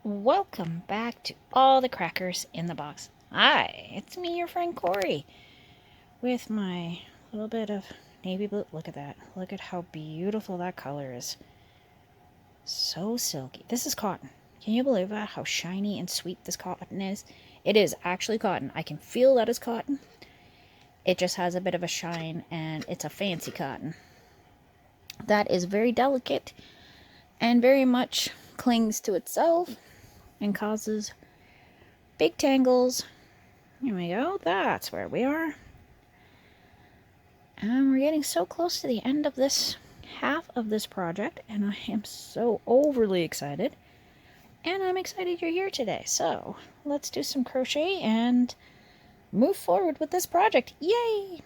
Welcome back to All the Crackers in the Box. Hi, it's me, your friend Corey, with my little bit of navy blue. Look at that. Look at how beautiful that color is. So silky. This is cotton. Can you believe that? How shiny and sweet this cotton is? It is actually cotton. I can feel that it's cotton. It just has a bit of a shine, and it's a fancy cotton. That is very delicate and very much clings to itself and causes big tangles. Here we go. That's where we are. And we're getting so close to the end of this half of this project, and I am so overly excited. And I'm excited you're here today. So let's do some crochet and move forward with this project. Yay!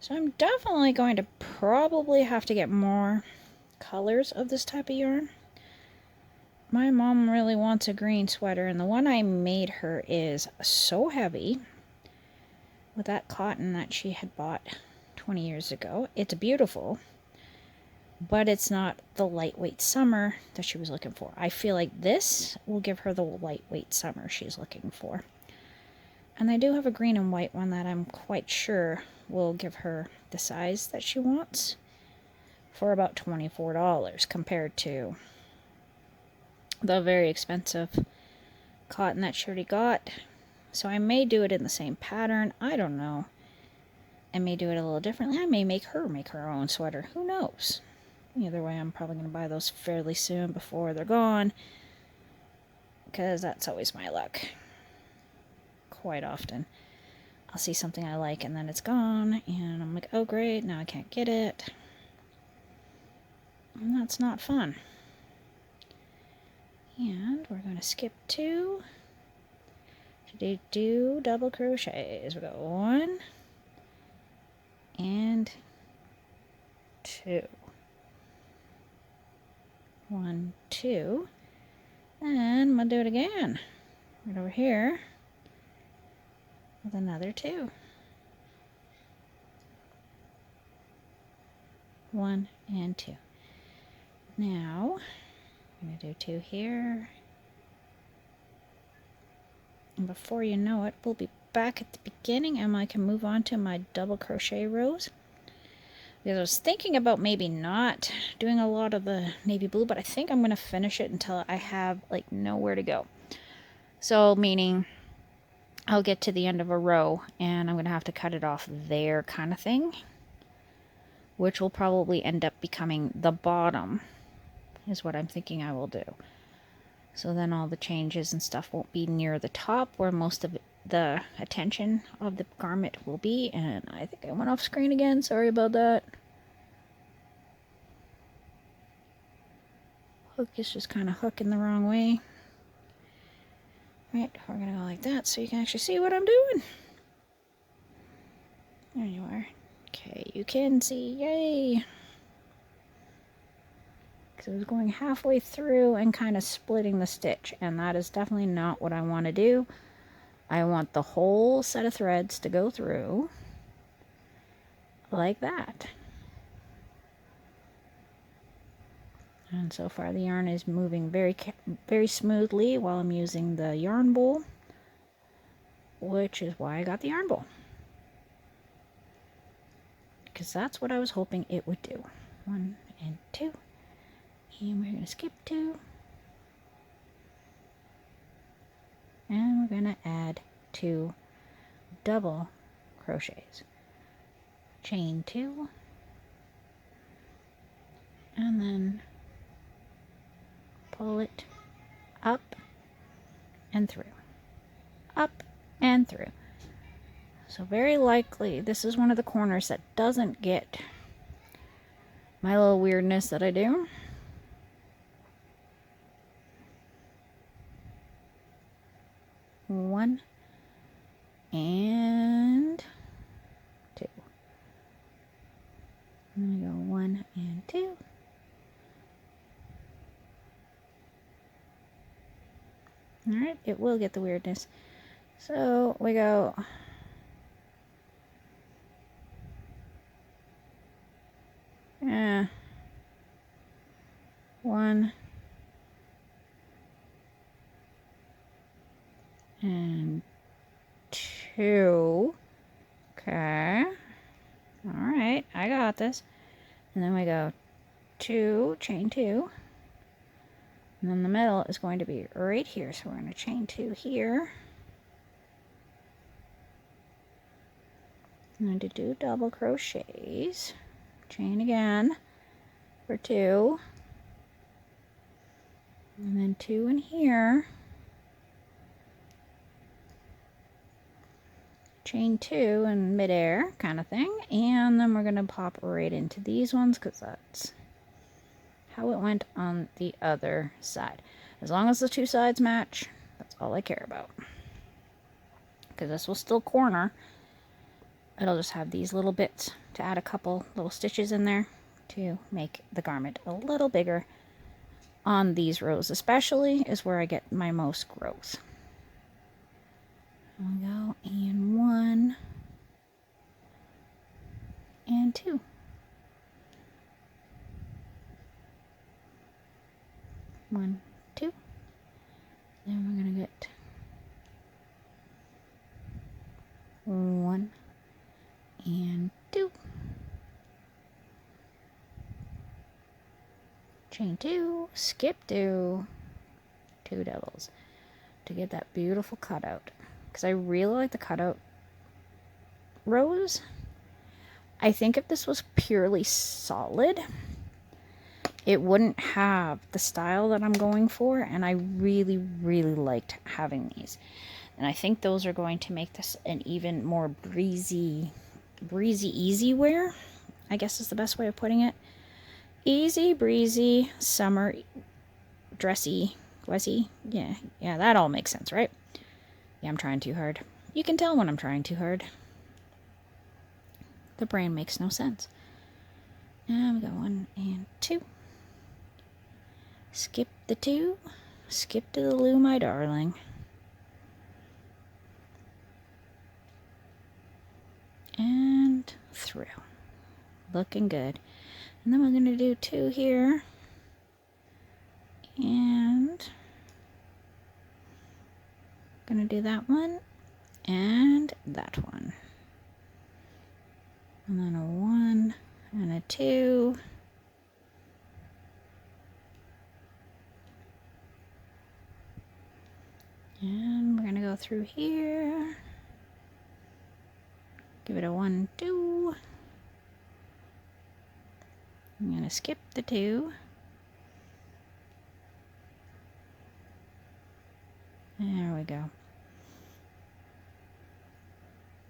So I'm definitely going to probably have to get more colors of this type of yarn. My mom really wants a green sweater, and the one I made her is so heavy with that cotton that she had bought 20 years ago. It's beautiful, but it's not the lightweight summer that she was looking for. I feel like this will give her the lightweight summer she's looking for. And I do have a green and white one that I'm quite sure will give her the size that she wants for about $24 compared to the very expensive cotton that she already got. So I may do it in the same pattern. I don't know. I may do it a little differently. I may make her own sweater. Who knows? Either way, I'm probably going to buy those fairly soon before they're gone, because that's always my luck. Quite often I'll see something I like and then it's gone, and I'm like, oh great, now I can't get it. And that's not fun. And we're going to skip two to do double crochets. We got 1 and 2. 1, 2, and I'm gonna do it again right over here with another 2. 1 and 2. Now I'm gonna do 2 here, and before you know it, we'll be back at the beginning and I can move on to my double crochet rows. Because I was thinking about maybe not doing a lot of the navy blue, but I think I'm going to finish it until I have like nowhere to go. So meaning I'll get to the end of a row and I'm going to have to cut it off there kind of thing, which will probably end up becoming the bottom is what I'm thinking I will do. So then all the changes and stuff won't be near the top where most of the attention of the garment will be. And I think I went off screen again. Sorry about that. Hook is just kind of hooking the wrong way. Right, we're gonna go like that so you can actually see what I'm doing. There you are. Okay, you can see, yay! Because I was going halfway through and kind of splitting the stitch, and that is definitely not what I want to do. I want the whole set of threads to go through like that. And so far the yarn is moving very smoothly while I'm using the yarn bowl, which is why I got the yarn bowl. Because that's what I was hoping it would do. 1 and 2. And we're going to skip 2. And we're going to add 2 double crochets. Chain 2. And then pull it up and through. Up and through. So very likely this is one of the corners that doesn't get my little weirdness that I do. One and two. I'm gonna go 1 and 2. Alright, it will get the weirdness. So we go Yeah. 1 and 2. Okay. Alright, I got this. And then we go 2, chain 2. And then the middle is going to be right here. So we're going to chain 2 here. I'm going to do double crochets. Chain again for 2. And then 2 in here. Chain 2 in midair kind of thing. And then we're going to pop right into these ones because that's how it went on the other side. As long as the 2 sides match, that's all I care about. Because this will still corner. It'll just have these little bits to add a couple little stitches in there to make the garment a little bigger. On these rows especially is where I get my most growth. I'll go in 1 and 2. One, 2. Then we're gonna get 1 and 2. Chain 2, skip 2, 2 doubles to get that beautiful cutout. Because I really like the cutout rows. I think if this was purely solid, it wouldn't have the style that I'm going for, and I really, really liked having these. And I think those are going to make this an even more breezy, easy wear, I guess is the best way of putting it. Easy, breezy, summer, dressy, dressy. Yeah, that all makes sense, right? Yeah, I'm trying too hard. You can tell when I'm trying too hard. The brain makes no sense. And we go 1 and 2. Skip the 2. Skip to the loo, my darling. And through. Looking good. And then we're going to do 2 here. And going to do that one and that one. And then a 1 and a 2. And we're going to go through here. Give it a 1, 2. I'm going to skip the 2. There we go.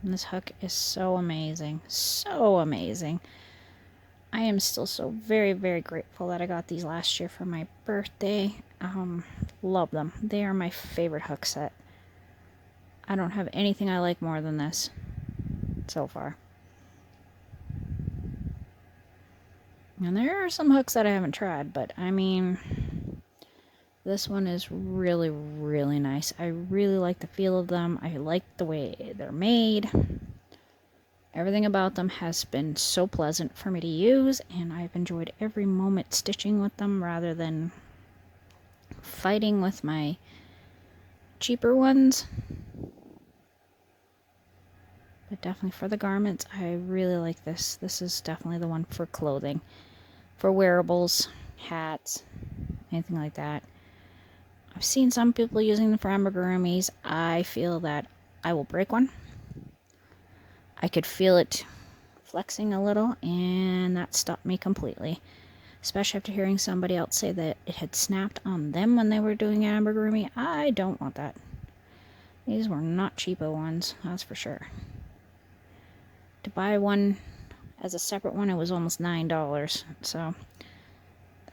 And this hook is so amazing. So amazing. I am still so very, very grateful that I got these last year for my birthday. Love them. They are my favorite hook set. I don't have anything I like more than this so far. And there are some hooks that I haven't tried, but I mean, this one is really, really nice. I really like the feel of them. I like the way they're made. Everything about them has been so pleasant for me to use, and I've enjoyed every moment stitching with them rather than fighting with my cheaper ones. But definitely for the garments, I really like this. This is definitely the one for clothing. For wearables, hats, anything like that. I've seen some people using them for amigurumis. I feel that I will break one. I could feel it flexing a little, and that stopped me completely. Especially after hearing somebody else say that it had snapped on them when they were doing amigurumi. I don't want that. These were not cheapo ones, that's for sure. To buy one As a separate one, it was almost $9. So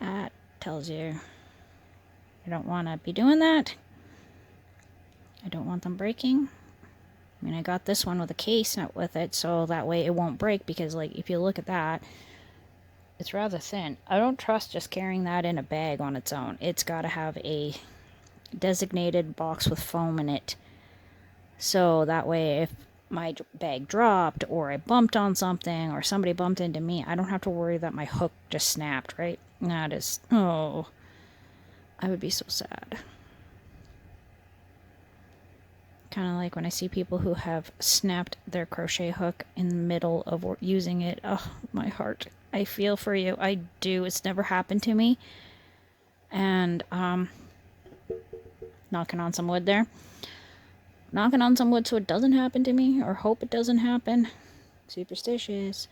that tells you I don't want to be doing that. I don't want them breaking. I mean, I got this one with a case with it, so that way it won't break, because, like, if you look at that, it's rather thin. I don't trust just carrying that in a bag on its own. It's got to have a designated box with foam in it. So that way, if my bag dropped, or I bumped on something, or somebody bumped into me, I don't have to worry that my hook just snapped, right? That is, oh, I would be so sad. Kind of like when I see people who have snapped their crochet hook in the middle of using it. Oh, my heart. I feel for you. I do. It's never happened to me. And, knocking on some wood there. Knocking on some wood so it doesn't happen to me, or hope it doesn't happen. Superstitious.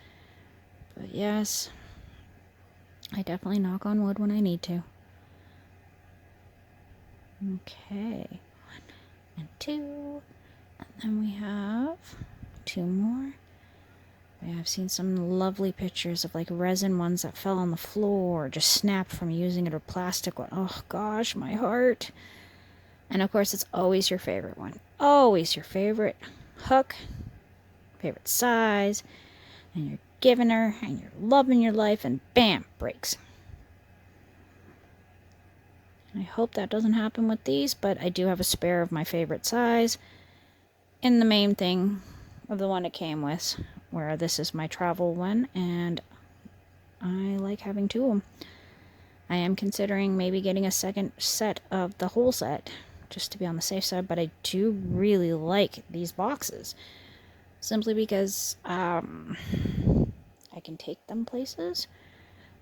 But yes, I definitely knock on wood when I need to. Okay. 1 and 2. And then we have 2 more. I've seen some lovely pictures of like resin ones that fell on the floor, just snapped from using it, or plastic one. Oh gosh, my heart. And of course, it's always your favorite one. Always your favorite hook, favorite size, and you're giving her, and you're loving your life, and bam, breaks. I hope that doesn't happen with these, but I do have a spare of my favorite size in the main thing of the one it came with, where this is my travel one, and I like having 2 of them. I am considering maybe getting a second set of the whole set, just to be on the safe side, but I do really like these boxes, simply because I can take them places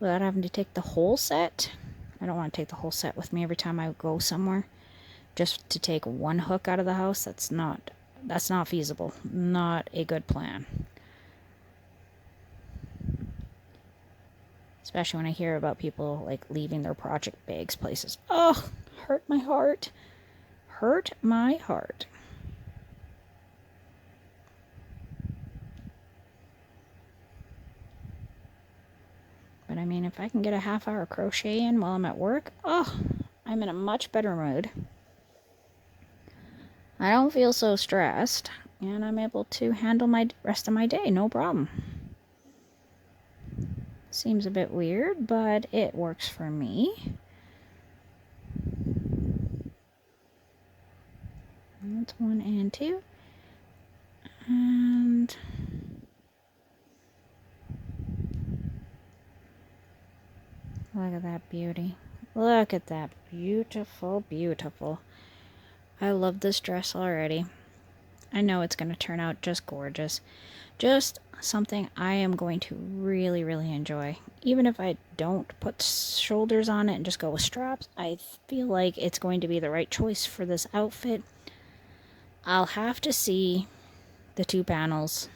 without having to take the whole set. I don't want to take the whole set with me every time I go somewhere. Just to take one hook out of the house, that's not feasible. Not a good plan. Especially when I hear about people like leaving their project bags places. Oh, hurt my heart. Hurt my heart. But I mean, if I can get a half-hour crochet in while I'm at work, oh, I'm in a much better mood. I don't feel so stressed, and I'm able to handle my rest of my day, no problem. Seems a bit weird, but it works for me. That's 1 and 2. And look at that beauty. Look at that beautiful, beautiful. I love this dress already. I know it's going to turn out just gorgeous. Just something I am going to really, really enjoy. Even if I don't put shoulders on it and just go with straps, I feel like it's going to be the right choice for this outfit. I'll have to see the 2 panels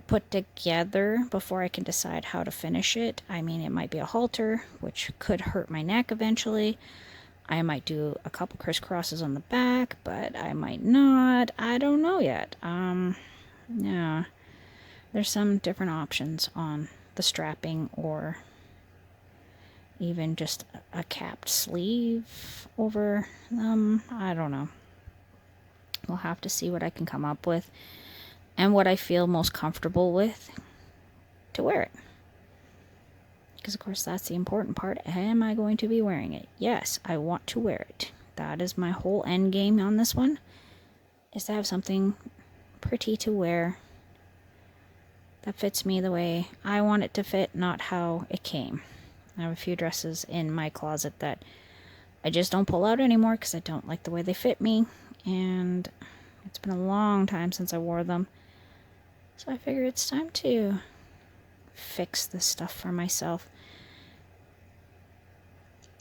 put together before I can decide how to finish it. I mean, it might be a halter, which could hurt my neck eventually. I might do a couple crisscrosses on the back, but I might not. I don't know yet. Yeah. There's some different options on the strapping, or even just a capped sleeve over them. I don't know. We'll have to see what I can come up with and what I feel most comfortable with to wear it. Because, of course, that's the important part. Am I going to be wearing it? Yes, I want to wear it. That is my whole end game on this one, is to have something pretty to wear that fits me the way I want it to fit, not how it came. I have a few dresses in my closet that I just don't pull out anymore because I don't like the way they fit me, and it's been a long time since I wore them. So I figure it's time to fix this stuff for myself.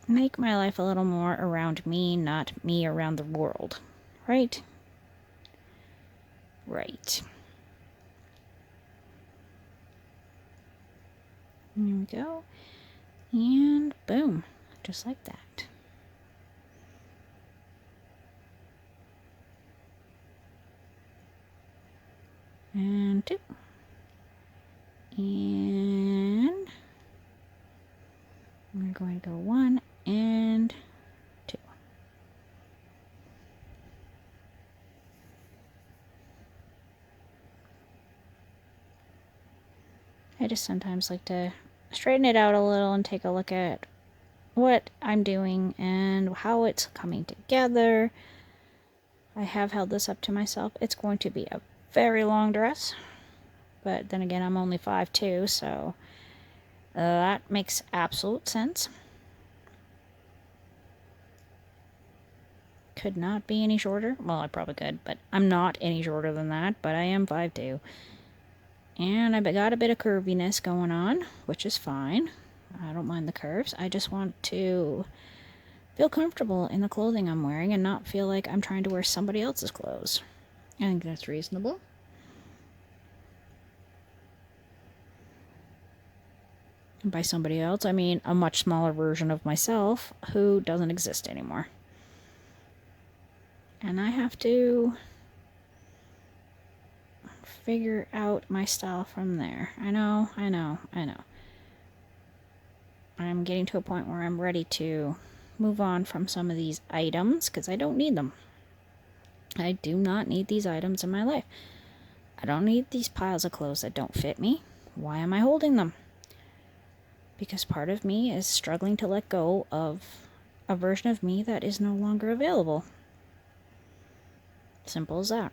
Make my life a little more around me, not me around the world. Right? Right. Here we go. And boom. Just like that. And 2. And we're going to go 1 and 2. I just sometimes like to straighten it out a little and take a look at what I'm doing and how it's coming together. I have held this up to myself. It's going to be a very long dress, but then again, I'm only 5'2", so that makes absolute sense. Could not be any shorter. Well, I probably could, but I'm not any shorter than that, but I am 5'2". And I got a bit of curviness going on, which is fine. I don't mind the curves. I just want to feel comfortable in the clothing I'm wearing and not feel like I'm trying to wear somebody else's clothes. I think that's reasonable. And by somebody else, I mean a much smaller version of myself who doesn't exist anymore. And I have to figure out my style from there. I know. I'm getting to a point where I'm ready to move on from some of these items because I don't need them. I do not need these items in my life. I don't need these piles of clothes that don't fit me. Why am I holding them? Because part of me is struggling to let go of a version of me that is no longer available. Simple as that.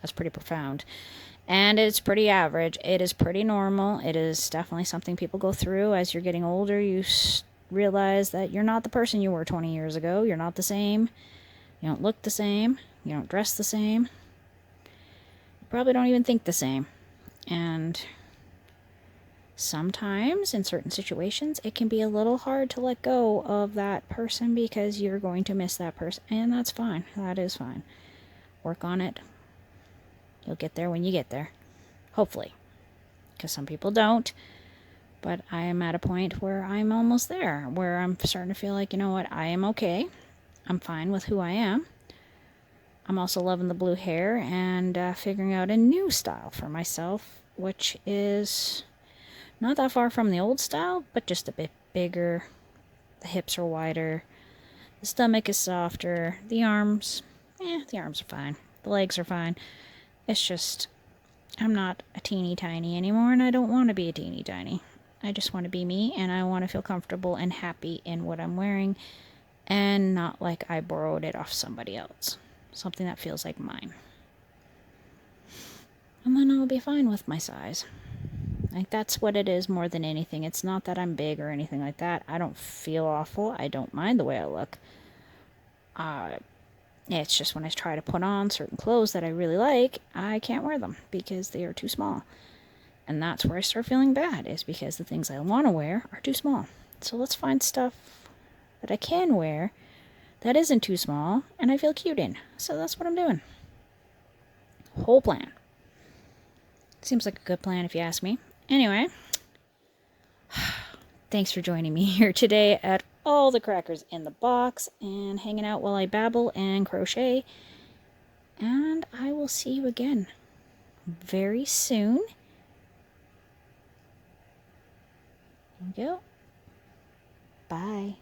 That's pretty profound. And it's pretty average. It is pretty normal. It is definitely something people go through. As you're getting older, you realize that you're not the person you were 20 years ago. You're not the same. You don't look the same. You don't dress the same. You probably don't even think the same. And sometimes, in certain situations, it can be a little hard to let go of that person because you're going to miss that person. And that's fine. That is fine. Work on it. You'll get there when you get there. Hopefully. Because some people don't. But I am at a point where I'm almost there. Where I'm starting to feel like, you know what, I am okay. I'm fine with who I am. I'm also loving the blue hair and figuring out a new style for myself, which is not that far from the old style, but just a bit bigger. The hips are wider. The stomach is softer. The arms are fine. The legs are fine. It's just, I'm not a teeny tiny anymore, and I don't want to be a teeny tiny. I just want to be me, and I want to feel comfortable and happy in what I'm wearing, and not like I borrowed it off somebody else. Something that feels like mine. And then I'll be fine with my size. Like, that's what it is more than anything. It's not that I'm big or anything like that. I don't feel awful. I don't mind the way I look. It's just when I try to put on certain clothes that I really like, I can't wear them because they are too small. And that's where I start feeling bad, is because the things I want to wear are too small. So let's find stuff that I can wear that isn't too small and I feel cute in. So that's what I'm doing. Whole plan. Seems like a good plan if you ask me. Anyway, thanks for joining me here today at All the Crackers in the Box and hanging out while I babble and crochet. And I will see you again very soon. There we go. Bye.